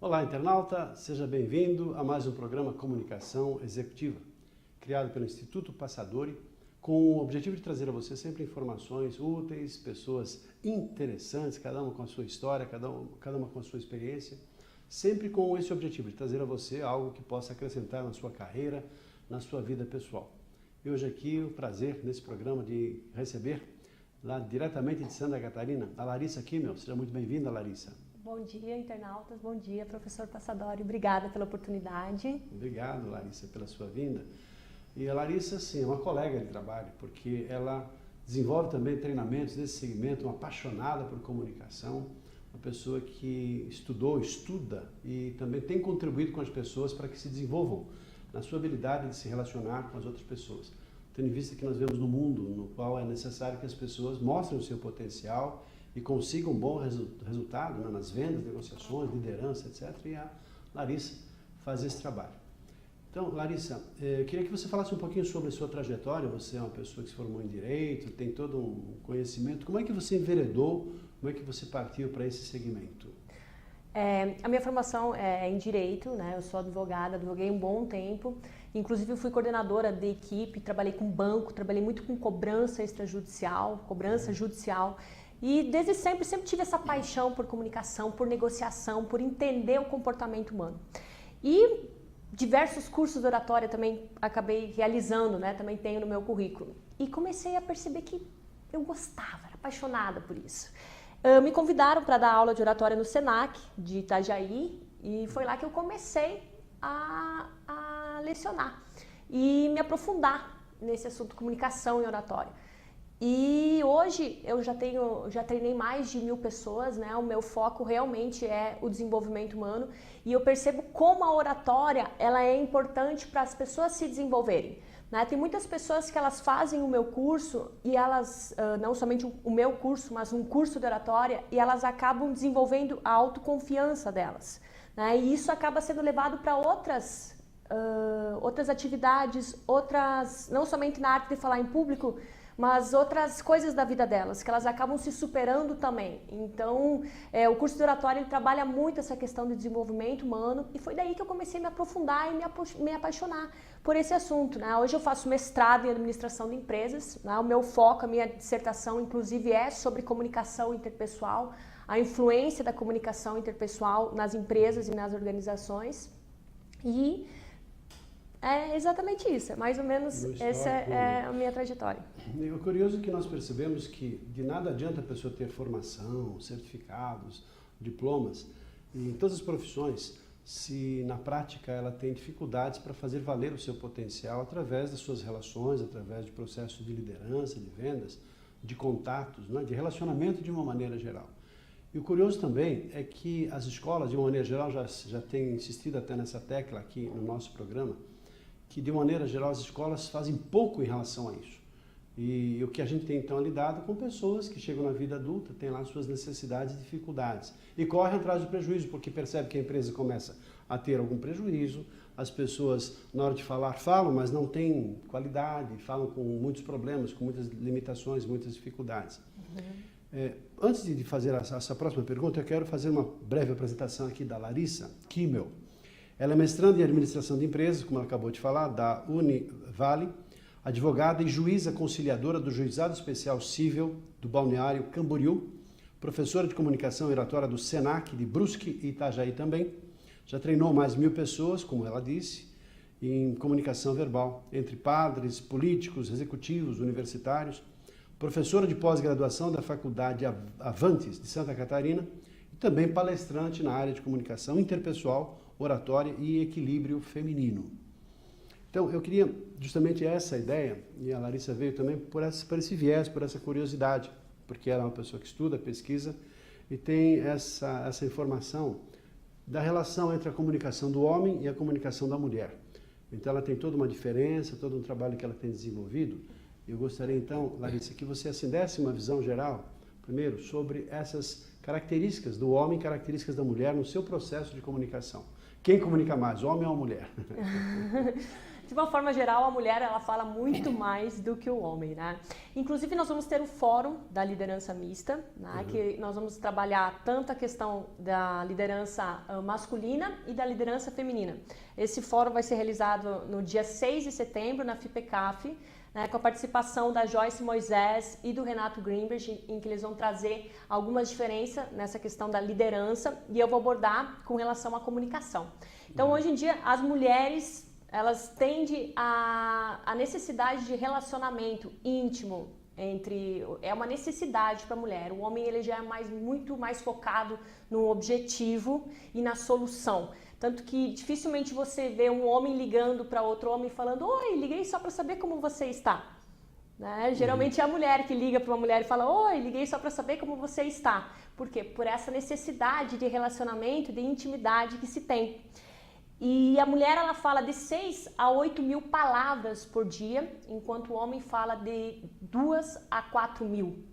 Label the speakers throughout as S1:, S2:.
S1: Olá, internauta, seja bem-vindo a mais um programa Comunicação Executiva, criado pelo Instituto Passadori, com o objetivo de trazer a você sempre informações úteis, pessoas interessantes, cada uma com a sua história, cada uma com a sua experiência, sempre com esse objetivo de trazer a você algo que possa acrescentar na sua carreira, na sua vida pessoal. E hoje aqui o prazer nesse programa de receber, lá diretamente de Santa Catarina, a Larissa Kimmel. Seja muito bem-vinda, Larissa.
S2: Bom dia, internautas. Bom dia, professor Passadori. Obrigada pela oportunidade.
S1: Obrigado, Larissa, pela sua vinda. E a Larissa, sim, é uma colega de trabalho, porque ela desenvolve também treinamentos nesse segmento, uma apaixonada por comunicação, uma pessoa que estudou, estuda e também tem contribuído com as pessoas para que se desenvolvam na sua habilidade de se relacionar com as outras pessoas. Tendo em vista que nós vemos no mundo no qual é necessário que as pessoas mostrem o seu potencial e consigam um bom resultado, né, nas vendas, negociações, liderança, etc. E a Larissa faz esse trabalho. Então, Larissa, eu queria que você falasse um pouquinho sobre a sua trajetória. Você é uma pessoa que se formou em Direito, tem todo um conhecimento. Como é que você enveredou, como é que você partiu para esse segmento?
S2: A minha formação é em Direito, né? Eu sou advogada, advoguei um bom tempo. Inclusive, eu fui coordenadora de equipe, trabalhei com banco, trabalhei muito com cobrança extrajudicial, cobrança judicial. E desde sempre tive essa paixão por comunicação, por negociação, por entender o comportamento humano. E diversos cursos de oratória também acabei realizando, né? Também tenho no meu currículo. E comecei a perceber que eu gostava, era apaixonada por isso. Me convidaram para dar aula de oratória no Senac de Itajaí e foi lá que eu comecei a lecionar e me aprofundar nesse assunto comunicação e oratória. E hoje eu já treinei mais de 1000 pessoas, né? O meu foco realmente é o desenvolvimento humano e eu percebo como a oratória ela é importante para as pessoas se desenvolverem. Né? Tem muitas pessoas que elas fazem o meu curso e elas, não somente o meu curso, mas um curso de oratória, e elas acabam desenvolvendo a autoconfiança delas. Né? E isso acaba sendo levado para outras atividades, não somente na arte de falar em público, mas outras coisas da vida delas, que elas acabam se superando também. Então, o curso de oratória ele trabalha muito essa questão de desenvolvimento humano e foi daí que eu comecei a me aprofundar e me apaixonar por esse assunto. Né? Hoje eu faço mestrado em administração de empresas, né? O meu foco, a minha dissertação, inclusive, é sobre comunicação interpessoal, a influência da comunicação interpessoal nas empresas e nas organizações. E é exatamente isso, mais ou menos essa é a minha trajetória.
S1: E o curioso é que nós percebemos que de nada adianta a pessoa ter formação, certificados, diplomas, em todas as profissões, se na prática ela tem dificuldades para fazer valer o seu potencial através das suas relações, através de processos de liderança, de vendas, de contatos, né, de relacionamento de uma maneira geral. E o curioso também é que as escolas, de uma maneira geral, já têm insistido até nessa tecla aqui no nosso programa, que de maneira geral as escolas fazem pouco em relação a isso. E o que a gente tem então é lidado com pessoas que chegam na vida adulta, têm lá suas necessidades e dificuldades e correm atrás do prejuízo, porque percebe que a empresa começa a ter algum prejuízo, as pessoas na hora de falar falam, mas não têm qualidade, falam com muitos problemas, com muitas limitações, muitas dificuldades. Antes de fazer essa próxima pergunta, eu quero fazer uma breve apresentação aqui da Larissa Kimmel. Ela é mestranda em administração de empresas, como ela acabou de falar, da Univale, advogada e juíza conciliadora do Juizado Especial Cível do Balneário Camboriú, professora de comunicação e oratória do Senac de Brusque e Itajaí também. Já treinou mais de 1000 pessoas, como ela disse, em comunicação verbal, entre padres, políticos, executivos, universitários, professora de pós-graduação da Faculdade Avantes de Santa Catarina e também palestrante na área de comunicação interpessoal, oratória e equilíbrio feminino. Então, eu queria justamente essa ideia, e a Larissa veio também por esse viés, por essa curiosidade, porque ela é uma pessoa que estuda, pesquisa e tem essa informação da relação entre a comunicação do homem e a comunicação da mulher. Então, ela tem toda uma diferença, todo um trabalho que ela tem desenvolvido. Eu gostaria, então, Larissa, que você assim desse uma visão geral, primeiro, sobre essas características do homem e características da mulher no seu processo de comunicação. Quem comunica mais, homem ou mulher?
S2: de uma forma geral, a mulher ela fala muito mais do que o homem, né? Inclusive, nós vamos ter um fórum da liderança mista, né? Que nós vamos trabalhar tanto a questão da liderança masculina e da liderança feminina. Esse fórum vai ser realizado no dia 6 de setembro, na FIPECAF, né, com a participação da Joyce Moisés e do Renato Greenberg, em que eles vão trazer algumas diferenças nessa questão da liderança, e eu vou abordar com relação à comunicação. Então, hoje em dia, as mulheres, elas tendem a necessidade de relacionamento íntimo é uma necessidade para a mulher. O homem ele já é muito mais focado no objetivo e na solução. Tanto que dificilmente você vê um homem ligando para outro homem falando: oi, liguei só para saber como você está. Né? Geralmente é a mulher que liga para uma mulher e fala: oi, liguei só para saber como você está. Por quê? Por essa necessidade de relacionamento, de intimidade que se tem. E a mulher ela fala de 6 a 8 mil palavras por dia, enquanto o homem fala de 2 a 4 mil.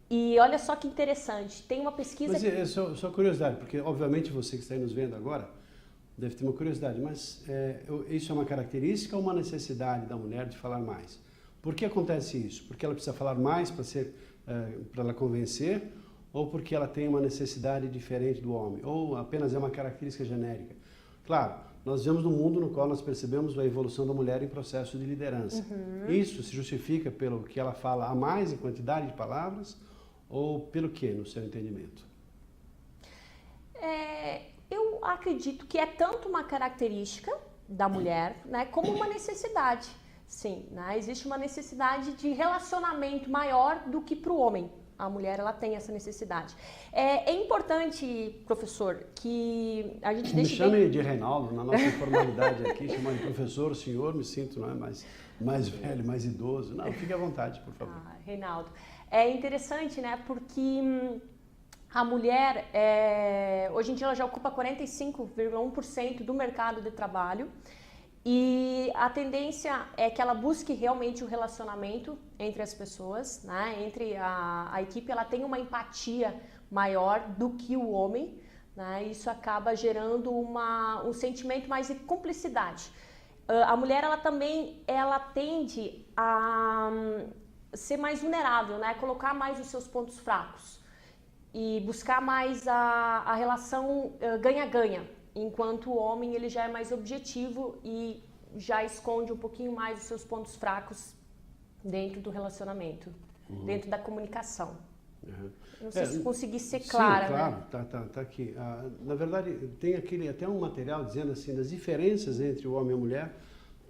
S2: E olha só que interessante, tem uma pesquisa...
S1: Mas é só curiosidade, porque obviamente você que está aí nos vendo agora deve ter uma curiosidade, mas isso é uma característica ou uma necessidade da mulher de falar mais? Por que acontece isso? Porque ela precisa falar mais para ela convencer, ou porque ela tem uma necessidade diferente do homem? Ou apenas é uma característica genérica? Claro, nós vivemos num mundo no qual nós percebemos a evolução da mulher em processo de liderança. Isso se justifica pelo que ela fala a mais em quantidade de palavras ou pelo que, no seu entendimento?
S2: Eu acredito que é tanto uma característica da mulher, né, como uma necessidade. Sim, né, existe uma necessidade de relacionamento maior do que para o homem. A mulher ela tem essa necessidade. É importante, professor, que a gente deixe...
S1: Me chame de Reinaldo, na nossa informalidade aqui, chamando de professor, senhor, me sinto mais velho, mais idoso. Não, fique à vontade, por favor.
S2: Reinaldo, é interessante, né, porque a mulher, hoje em dia, ela já ocupa 45,1% do mercado de trabalho. E a tendência é que ela busque realmente o relacionamento entre as pessoas, né? Entre a equipe, ela tem uma empatia maior do que o homem, né? Isso acaba gerando um sentimento mais de cumplicidade. A mulher, ela também, tende a ser mais vulnerável, né? Colocar mais os seus pontos fracos e buscar mais a relação ganha-ganha. Enquanto o homem ele já é mais objetivo e já esconde um pouquinho mais os seus pontos fracos dentro do relacionamento, dentro da comunicação. Não sei se consegui ser clara.
S1: Sim, claro,
S2: né?
S1: tá aqui. Na verdade, tem até um material dizendo assim, das diferenças entre o homem e a mulher.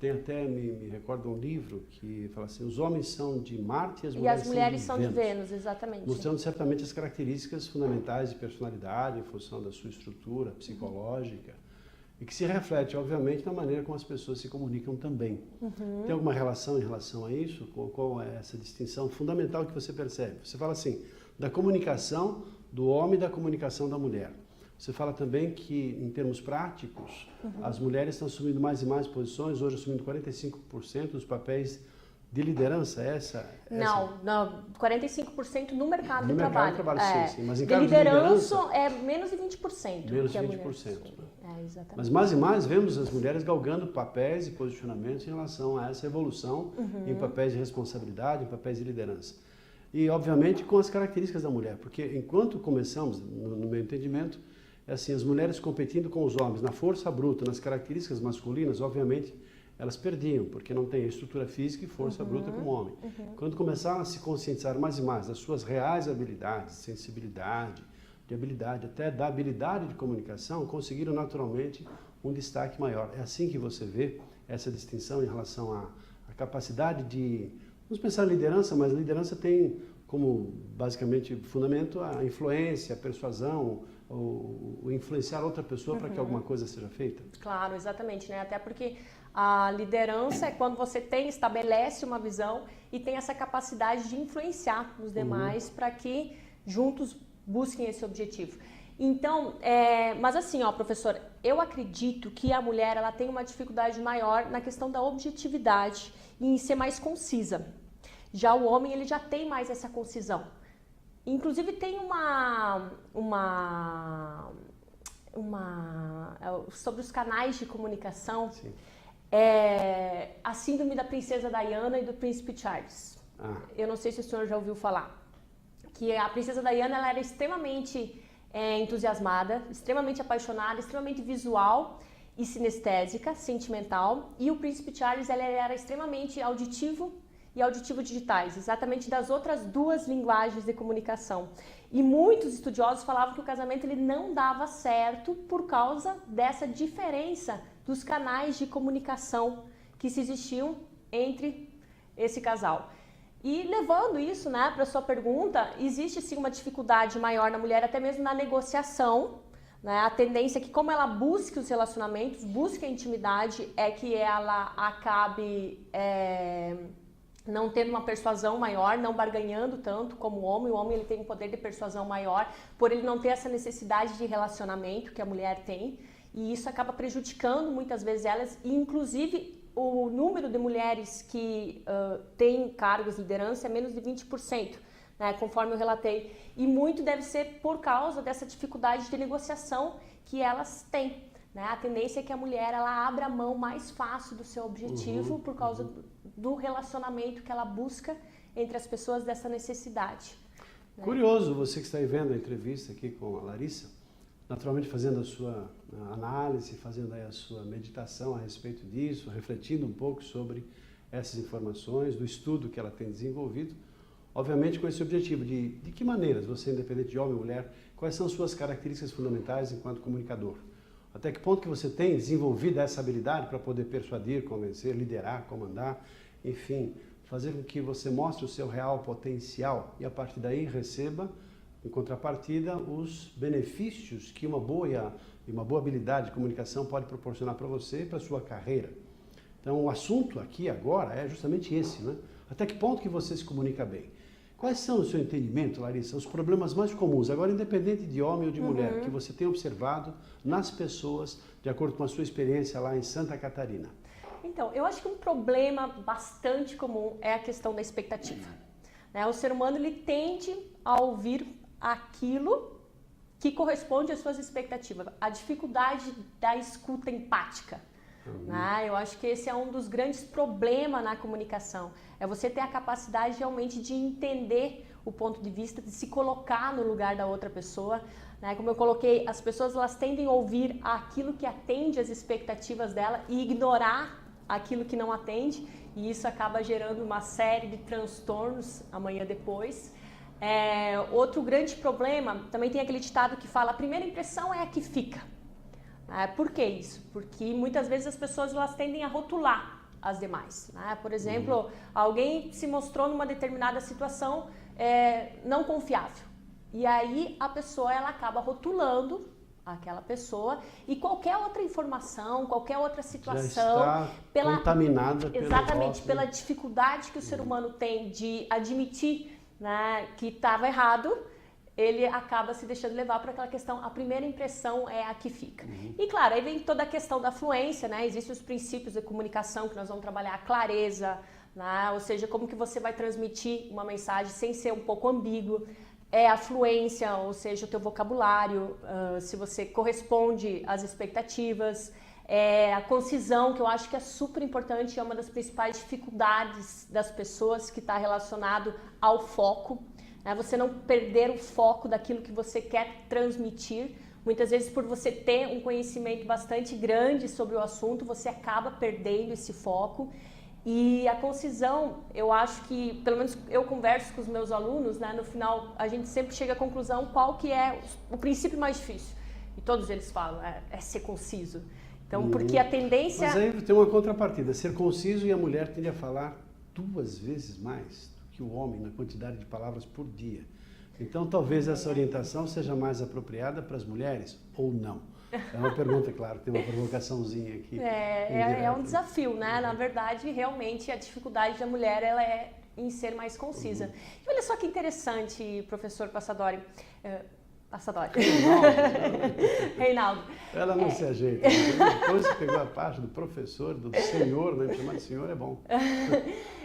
S1: Tem até, me recordo um livro que fala assim, os homens são de Marte e as mulheres
S2: são de Vênus, exatamente.
S1: Mostrando certamente as características fundamentais de personalidade em função da sua estrutura psicológica e que se reflete, obviamente, na maneira como as pessoas se comunicam também. Tem alguma relação em relação a isso? Qual é essa distinção fundamental que você percebe? Você fala assim, da comunicação do homem e da comunicação da mulher. Você fala também que, em termos práticos, as mulheres estão assumindo mais e mais posições, hoje assumindo 45% dos papéis de liderança,
S2: Não, 45% no mercado de trabalho.
S1: Sim, mas em
S2: de
S1: cargos
S2: liderança
S1: de liderança
S2: é menos de 20%.
S1: Menos
S2: de
S1: 20%.
S2: Exatamente.
S1: Mas mais e mais vemos as mulheres galgando papéis e posicionamentos em relação a essa evolução em papéis de responsabilidade, em papéis de liderança. E, obviamente, com as características da mulher, porque enquanto começamos, no meu entendimento, assim, as mulheres competindo com os homens na força bruta, nas características masculinas, obviamente, elas perdiam, porque não tem a estrutura física e força bruta como homem. Quando começaram a se conscientizar mais e mais das suas reais habilidades, sensibilidade, de habilidade, até da habilidade de comunicação, conseguiram naturalmente um destaque maior. É assim que você vê essa distinção em relação à capacidade de... Vamos pensar em liderança, mas a liderança tem como, basicamente, fundamento a influência, a persuasão, o influenciar outra pessoa para que alguma coisa seja feita.
S2: Claro, exatamente, né? Até porque a liderança é quando você estabelece uma visão e tem essa capacidade de influenciar os demais para que juntos busquem esse objetivo. Então, mas assim, professor, eu acredito que a mulher ela tem uma dificuldade maior na questão da objetividade e em ser mais concisa. Já o homem ele já tem mais essa concisão. Inclusive tem sobre os canais de comunicação. é a síndrome da princesa Diana e do príncipe Charles. Eu não sei se o senhor já ouviu falar. Que a princesa Diana, ela era extremamente entusiasmada, extremamente apaixonada, extremamente visual e sinestésica, sentimental. E o príncipe Charles, ele era extremamente auditivo e auditivo digitais, exatamente das outras duas linguagens de comunicação. E muitos estudiosos falavam que o casamento ele não dava certo por causa dessa diferença dos canais de comunicação que se existiam entre esse casal. E levando isso, né, para a sua pergunta, existe sim uma dificuldade maior na mulher, até mesmo na negociação, né? A tendência é que, como ela busque os relacionamentos, busque a intimidade, é que ela acabe não tendo uma persuasão maior, não barganhando tanto como o homem. O homem ele tem um poder de persuasão maior, por ele não ter essa necessidade de relacionamento que a mulher tem, e isso acaba prejudicando muitas vezes elas, e inclusive o número de mulheres que têm cargos de liderança é menos de 20%, né, conforme eu relatei. E muito deve ser por causa dessa dificuldade de negociação que elas têm. Né? A tendência é que a mulher ela abra a mão mais fácil do seu objetivo por causa do relacionamento que ela busca entre as pessoas, dessa necessidade. Né?
S1: Curioso, você que está aí vendo a entrevista aqui com a Larissa, naturalmente fazendo a sua análise, fazendo aí a sua meditação a respeito disso, refletindo um pouco sobre essas informações, do estudo que ela tem desenvolvido, obviamente com esse objetivo de que maneiras você, independente de homem ou mulher, quais são as suas características fundamentais enquanto comunicador? Até que ponto que você tem desenvolvido essa habilidade para poder persuadir, convencer, liderar, comandar, enfim, fazer com que você mostre o seu real potencial e a partir daí receba, em contrapartida, os benefícios que uma boa habilidade de comunicação pode proporcionar para você e para a sua carreira. Então, o assunto aqui agora é justamente esse, né? Até que ponto que você se comunica bem? Quais são, no seu entendimento, Larissa, os problemas mais comuns, agora independente de homem ou de mulher, que você tem observado nas pessoas, de acordo com a sua experiência lá em Santa Catarina?
S2: Então, eu acho que um problema bastante comum é a questão da expectativa. Né? O ser humano ele tende a ouvir aquilo que corresponde às suas expectativas, a dificuldade da escuta empática. Né? Eu acho que esse é um dos grandes problemas na comunicação, é você ter a capacidade realmente de entender o ponto de vista, de se colocar no lugar da outra pessoa. Né? Como eu coloquei, as pessoas elas tendem a ouvir aquilo que atende às expectativas dela e ignorar aquilo que não atende, e isso acaba gerando uma série de transtornos amanhã depois. Outro grande problema, também tem aquele ditado que fala, a primeira impressão é a que fica. Por que isso? Porque muitas vezes as pessoas elas tendem a rotular as demais. Né? Por exemplo, alguém se mostrou numa determinada situação não confiável. E aí a pessoa ela acaba rotulando aquela pessoa e qualquer outra informação, qualquer outra situação,
S1: já está contaminada
S2: exatamente pela dificuldade que o ser humano tem de admitir, né, que estava errado, ele acaba se deixando levar para aquela questão, a primeira impressão é a que fica. E claro, aí vem toda a questão da fluência, né? Existem os princípios de comunicação que nós vamos trabalhar, a clareza, né? Ou seja, como que você vai transmitir uma mensagem sem ser um pouco ambíguo, a fluência, ou seja, o teu vocabulário, se você corresponde às expectativas, a concisão, que eu acho que é super importante, é uma das principais dificuldades das pessoas que está relacionado ao foco. Você não perder o foco daquilo que você quer transmitir. Muitas vezes, por você ter um conhecimento bastante grande sobre o assunto, você acaba perdendo esse foco. E a concisão, eu acho que, pelo menos eu converso com os meus alunos, né, no final a gente sempre chega à conclusão qual que é o princípio mais difícil. E todos eles falam, é ser conciso. Então, porque a tendência...
S1: Mas aí tem uma contrapartida, ser conciso, e a mulher tende a falar 2 vezes mais que o homem na quantidade de palavras por dia. Então, talvez essa orientação seja mais apropriada para as mulheres ou não. É uma pergunta, claro, tem uma provocaçãozinha aqui.
S2: É um desafio, né? Na verdade, realmente, a dificuldade da mulher ela é em ser mais concisa. E olha só que interessante, professor Passadori. Reinaldo.
S1: Ela não se ajeita. Depois que pegou a parte do professor, do senhor, né? Chamar de senhor é bom.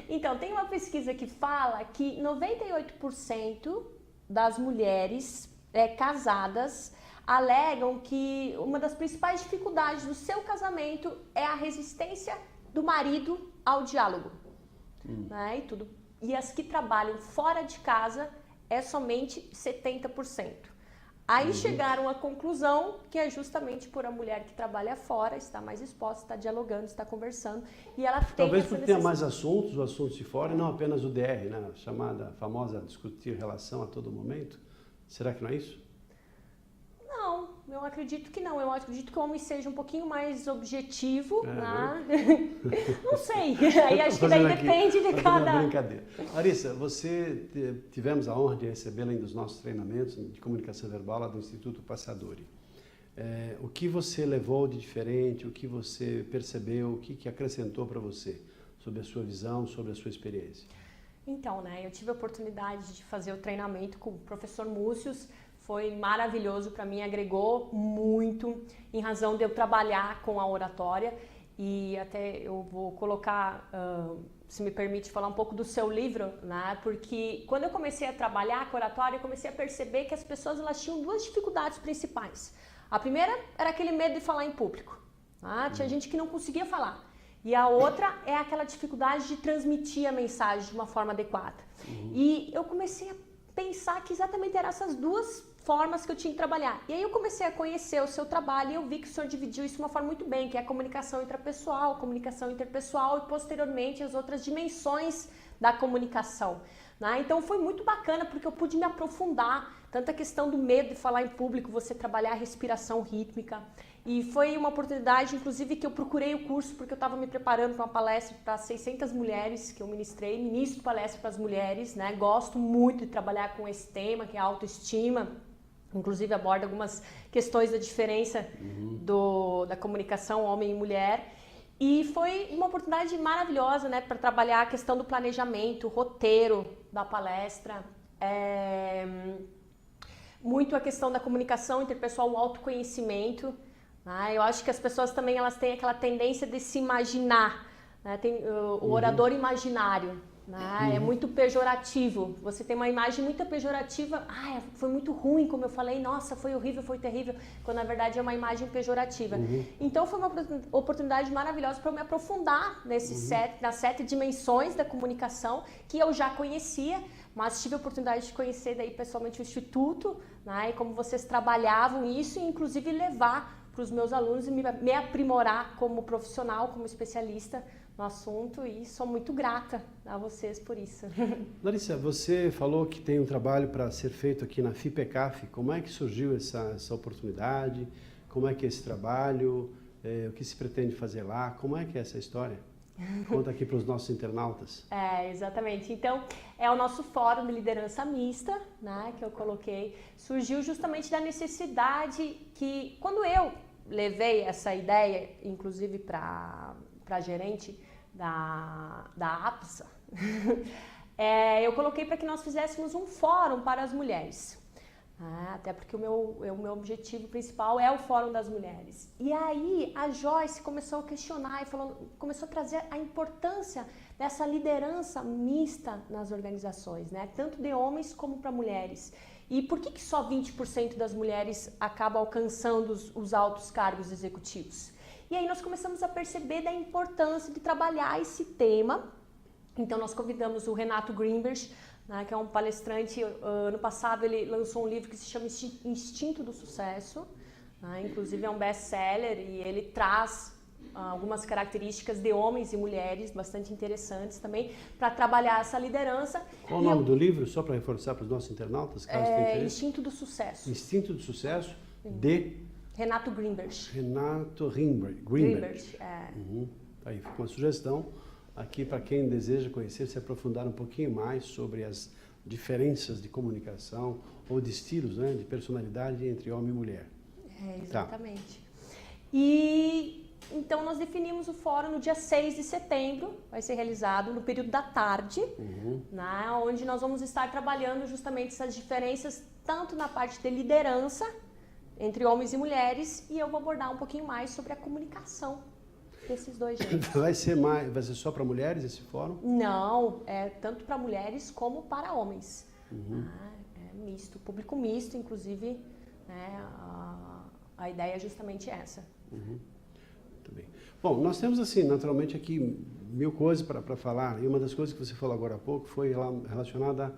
S2: Então, tem uma pesquisa que fala que 98% das mulheres casadas alegam que uma das principais dificuldades do seu casamento é a resistência do marido ao diálogo. Né? E as que trabalham fora de casa é somente 70%. Aí chegaram à conclusão que é justamente por a mulher que trabalha fora, está mais exposta, está dialogando, está conversando, e ela tem
S1: Talvez
S2: essa
S1: porque tenha
S2: necessidade.
S1: mais assuntos, os assuntos de fora, e não apenas o DR, né? A chamada, famosa discutir relação a todo momento. Será que não é isso?
S2: Não, eu acredito que não. Eu acredito que o homem seja um pouquinho mais objetivo, né? Não sei. Aí acho que daí depende de cada...
S1: Uma brincadeira. Larissa, tivemos a honra de recebê-la em dos nossos treinamentos de comunicação verbal lá do Instituto Passadori. O que você levou de diferente, o que você percebeu, o que acrescentou para você sobre a sua visão, sobre a sua experiência?
S2: Então, né, eu tive a oportunidade de fazer o treinamento com o professor Múcios. Foi maravilhoso para mim, agregou muito em razão de eu trabalhar com a oratória, e até eu vou colocar, se me permite falar um pouco do seu livro, né? Porque quando eu comecei a trabalhar com a oratória, eu comecei a perceber que as pessoas elas tinham duas dificuldades principais. A primeira era aquele medo de falar em público, né? Tinha gente que não conseguia falar. E a outra é aquela dificuldade de transmitir a mensagem de uma forma adequada. E eu comecei a pensar que exatamente eram essas duas formas que eu tinha que trabalhar. E aí eu comecei a conhecer o seu trabalho e eu vi que o senhor dividiu isso de uma forma muito bem, que é a comunicação intrapessoal, a comunicação interpessoal e posteriormente as outras dimensões da comunicação. Né? Então foi muito bacana porque eu pude me aprofundar, tanto a questão do medo de falar em público, você trabalhar a respiração rítmica. E foi uma oportunidade, inclusive, que eu procurei o curso porque eu estava me preparando para uma palestra para 600 mulheres que eu ministro palestra para as mulheres, né? Gosto muito de trabalhar com esse tema, que é a autoestima. Inclusive aborda algumas questões da diferença da comunicação homem e mulher. E foi uma oportunidade maravilhosa, né, para trabalhar a questão do planejamento, o roteiro da palestra. Muito a questão da comunicação interpessoal, o autoconhecimento. Eu acho que as pessoas também elas têm aquela tendência de se imaginar, né? Tem o orador imaginário, né? É muito pejorativo. Você tem uma imagem muito pejorativa. Foi muito ruim, como eu falei. Nossa, foi horrível, foi terrível. Quando na verdade é uma imagem pejorativa. Então foi uma oportunidade maravilhosa para eu me aprofundar nas 7 dimensões da comunicação que eu já conhecia, mas tive a oportunidade de conhecer daí pessoalmente o Instituto, né? E como vocês trabalhavam isso e inclusive levar para os meus alunos e me aprimorar como profissional, como especialista no assunto, e sou muito grata a vocês por isso.
S1: Larissa, você falou que tem um trabalho para ser feito aqui na FIPECAF. Como é que surgiu essa oportunidade? Como é que é esse trabalho? O que se pretende fazer lá? Como é que é essa história? Conta aqui para os nossos internautas.
S2: Exatamente. Então, é o nosso fórum de liderança mista, né, que eu coloquei. Surgiu justamente da necessidade que, quando eu levei essa ideia, inclusive para a gerente da APSA, eu coloquei para que nós fizéssemos um fórum para as mulheres. Até porque o meu objetivo principal é o Fórum das Mulheres. E aí a Joyce começou a questionar e começou a trazer a importância dessa liderança mista nas organizações, né? Tanto de homens como para mulheres. E por que só 20% das mulheres acabam alcançando os altos cargos executivos? E aí nós começamos a perceber da importância de trabalhar esse tema. Então nós convidamos o Renato Greenberg, né, que é um palestrante. Ano passado ele lançou um livro que se chama Instinto do Sucesso, né, inclusive é um best-seller e ele traz algumas características de homens e mulheres bastante interessantes também para trabalhar essa liderança.
S1: Qual o nome do livro, só para reforçar para os nossos internautas?
S2: Instinto do Sucesso.
S1: Instinto do Sucesso, de...
S2: Renato Greenberg.
S1: Renato Greenberg. Aí fica uma sugestão aqui para quem deseja conhecer, se aprofundar um pouquinho mais sobre as diferenças de comunicação ou de estilos, né, de personalidade entre homem e mulher.
S2: Exatamente. E então nós definimos o fórum no dia 6 de setembro, vai ser realizado no período da tarde, né, onde nós vamos estar trabalhando justamente essas diferenças, tanto na parte de liderança entre homens e mulheres, e eu vou abordar um pouquinho mais sobre a comunicação desses dois gêneros.
S1: Vai ser só para mulheres esse fórum?
S2: Não, é tanto para mulheres como para homens. É misto, público misto, inclusive, né, a ideia é justamente essa.
S1: bem. Bom, nós temos assim, naturalmente aqui mil coisas para falar, e uma das coisas que você falou agora há pouco foi relacionada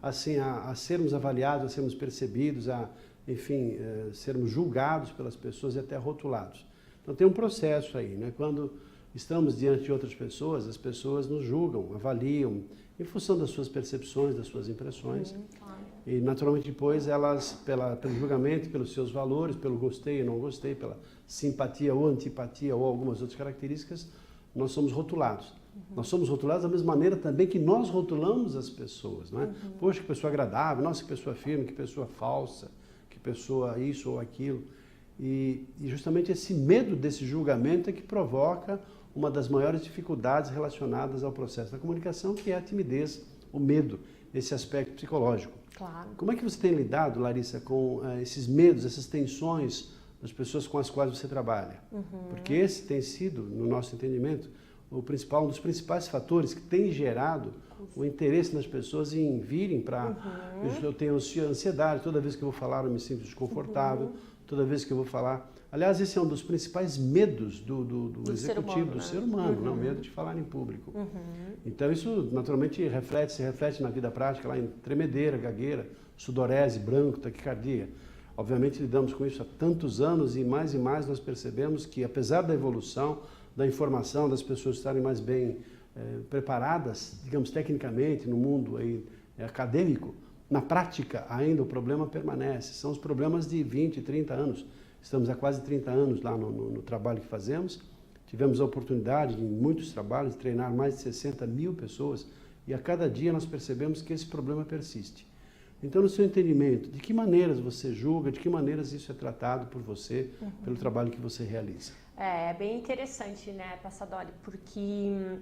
S1: assim, a sermos avaliados, a sermos percebidos, a, enfim, sermos julgados pelas pessoas e até rotulados. Então tem um processo aí, né? Quando estamos diante de outras pessoas, as pessoas nos julgam, avaliam, em função das suas percepções, das suas impressões.
S2: Claro.
S1: E naturalmente depois elas, pelo julgamento, pelos seus valores, pelo gostei e não gostei, pela simpatia ou antipatia ou algumas outras características, nós somos rotulados. Nós somos rotulados da mesma maneira também que nós rotulamos as pessoas, não é? Poxa, que pessoa agradável, nossa, que pessoa firme, que pessoa falsa, que pessoa isso ou aquilo. E justamente esse medo desse julgamento é que provoca uma das maiores dificuldades relacionadas ao processo da comunicação, que é a timidez, o medo, esse aspecto psicológico.
S2: Claro.
S1: Como é que você tem lidado, Larissa, com esses medos, essas tensões das pessoas com as quais você trabalha? Porque esse tem sido, no nosso entendimento, um dos principais fatores que tem gerado o interesse nas pessoas em virem para... Eu tenho ansiedade, toda vez que eu vou falar eu me sinto desconfortável, toda vez que eu vou falar... Aliás, esse é um dos principais medos do executivo, do ser humano, né? O medo de falar em público. Então isso naturalmente se reflete na vida prática, lá em tremedeira, gagueira, sudorese, branco, taquicardia. Obviamente lidamos com isso há tantos anos e mais nós percebemos que, apesar da evolução, da informação, das pessoas estarem mais bem preparadas, digamos, tecnicamente, no mundo aí, acadêmico, na prática ainda o problema permanece. São os problemas de 20, 30 anos. Estamos há quase 30 anos lá no trabalho que fazemos. Tivemos a oportunidade, em muitos trabalhos, de treinar mais de 60 mil pessoas e a cada dia nós percebemos que esse problema persiste. Então, no seu entendimento, de que maneiras você julga, de que maneiras isso é tratado por você, pelo trabalho que você realiza?
S2: É bem interessante, né, Passadori, porque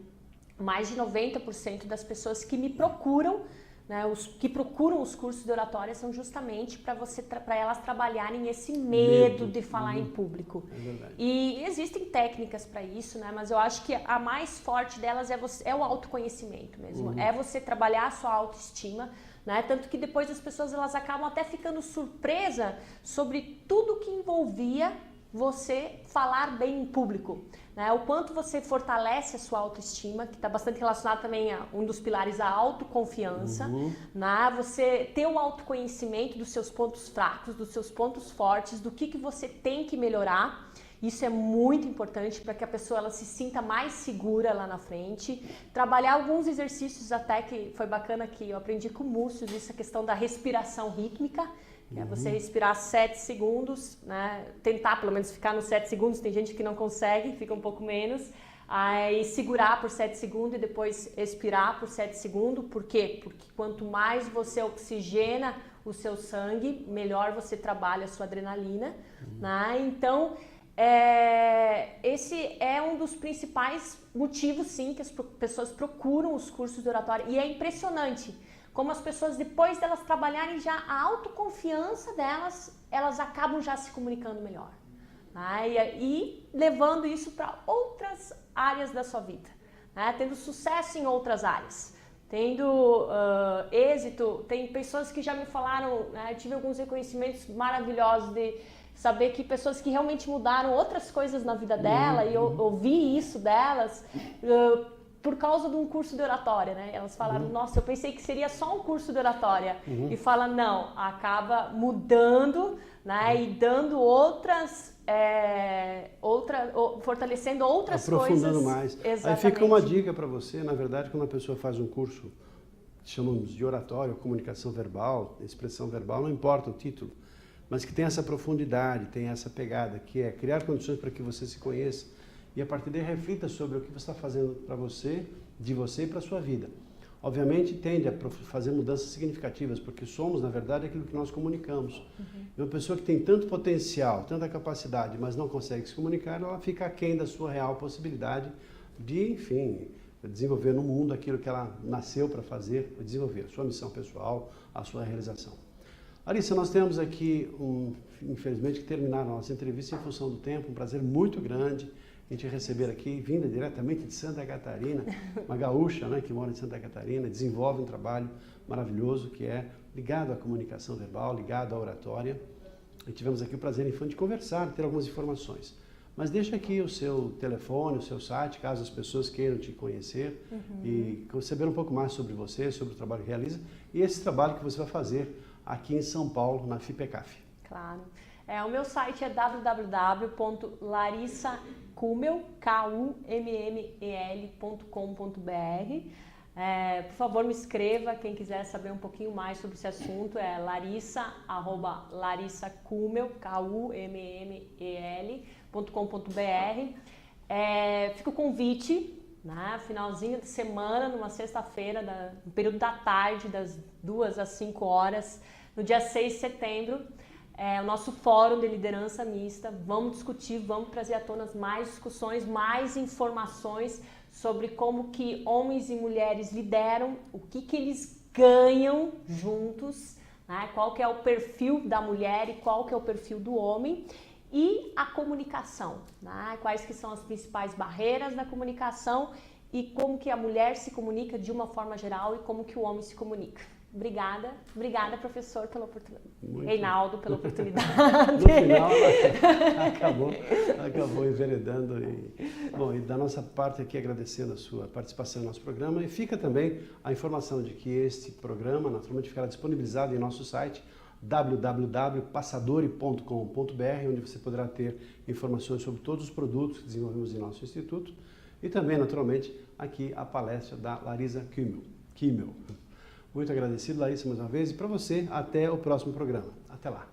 S2: mais de 90% das pessoas que me procuram, né, os que procuram os cursos de oratória são justamente para elas trabalharem esse medo de falar em público.
S1: É verdade.
S2: E existem técnicas para isso, né, mas eu acho que a mais forte delas é o autoconhecimento mesmo. É você trabalhar a sua autoestima, né, tanto que depois as pessoas elas acabam até ficando surpresas sobre tudo que envolvia você falar bem em público, né? O quanto você fortalece a sua autoestima, que está bastante relacionado também a um dos pilares, a autoconfiança, né? Você ter o autoconhecimento dos seus pontos fracos, dos seus pontos fortes, do que você tem que melhorar. Isso é muito importante para que a pessoa ela se sinta mais segura lá na frente. Trabalhar alguns exercícios até que foi bacana que eu aprendi com o Múcio, essa questão da respiração rítmica, que é você respirar 7 segundos, né? Tentar pelo menos ficar nos 7 segundos, tem gente que não consegue, fica um pouco menos. Aí segurar por 7 segundos e depois expirar por 7 segundos. Por quê? Porque quanto mais você oxigena o seu sangue, melhor você trabalha a sua adrenalina, né? Então, esse é um dos principais motivos, sim, que as pessoas procuram os cursos de oratória. E é impressionante como as pessoas, depois delas trabalharem já a autoconfiança delas, elas acabam já se comunicando melhor, né? E levando isso para outras áreas da sua vida, né? Tendo sucesso em outras áreas, tendo êxito. Tem pessoas que já me falaram, né? Tive alguns reconhecimentos maravilhosos de saber que pessoas que realmente mudaram outras coisas na vida dela, e eu ouvi isso delas, por causa de um curso de oratória, né? Elas falaram, nossa, eu pensei que seria só um curso de oratória. E fala, não, acaba mudando, né? E dando fortalecendo outras coisas.
S1: Aprofundando mais.
S2: Exatamente.
S1: Aí fica uma dica para você, na verdade, quando a pessoa faz um curso, chamamos de oratória, comunicação verbal, expressão verbal, não importa o título, mas que tem essa profundidade, tem essa pegada, que é criar condições para que você se conheça, e a partir daí reflita sobre o que você está fazendo para você, de você e para a sua vida. Obviamente tende a fazer mudanças significativas, porque somos, na verdade, aquilo que nós comunicamos. E uma pessoa que tem tanto potencial, tanta capacidade, mas não consegue se comunicar, ela fica aquém da sua real possibilidade de, enfim, desenvolver no mundo aquilo que ela nasceu para fazer, desenvolver a sua missão pessoal, a sua realização. Larissa, nós temos aqui, infelizmente, que terminar a nossa entrevista em função do tempo, um prazer muito grande a gente receber aqui, vinda diretamente de Santa Catarina, uma gaúcha, né, que mora em Santa Catarina, desenvolve um trabalho maravilhoso que é ligado à comunicação verbal, ligado à oratória. E tivemos aqui o prazer, enfim, de conversar, ter algumas informações. Mas deixa aqui o seu telefone, o seu site, caso as pessoas queiram te conhecer e saber um pouco mais sobre você, sobre o trabalho que realiza e esse trabalho que você vai fazer aqui em São Paulo, na FIPECAF.
S2: Claro. O meu site é www.larissakummel.com.br. Por favor, me escreva, quem quiser saber um pouquinho mais sobre esse assunto é larissa@larissakummel.com.br. Fica o convite, né? Finalzinho de semana, numa sexta-feira, no período da tarde, das 2 às 5 horas, no dia 6 de setembro, o nosso fórum de liderança mista. Vamos discutir, vamos trazer à tona mais discussões, mais informações sobre como que homens e mulheres lideram, o que eles ganham juntos, né? Qual que é o perfil da mulher e qual que é o perfil do homem, e a comunicação, né? Quais que são as principais barreiras da comunicação e como que a mulher se comunica de uma forma geral e como que o homem se comunica. Obrigada, professor, pela oportunidade. Reinaldo, pela oportunidade.
S1: No final, acabou enveredando. E da nossa parte aqui, agradecendo a sua participação no nosso programa. E fica também a informação de que este programa, naturalmente, ficará disponibilizado em nosso site www.passadore.com.br, onde você poderá ter informações sobre todos os produtos que desenvolvemos em nosso instituto. E também, naturalmente, aqui a palestra da Larissa Kummel. Muito agradecido, Larissa, mais uma vez. E para você, até o próximo programa. Até lá.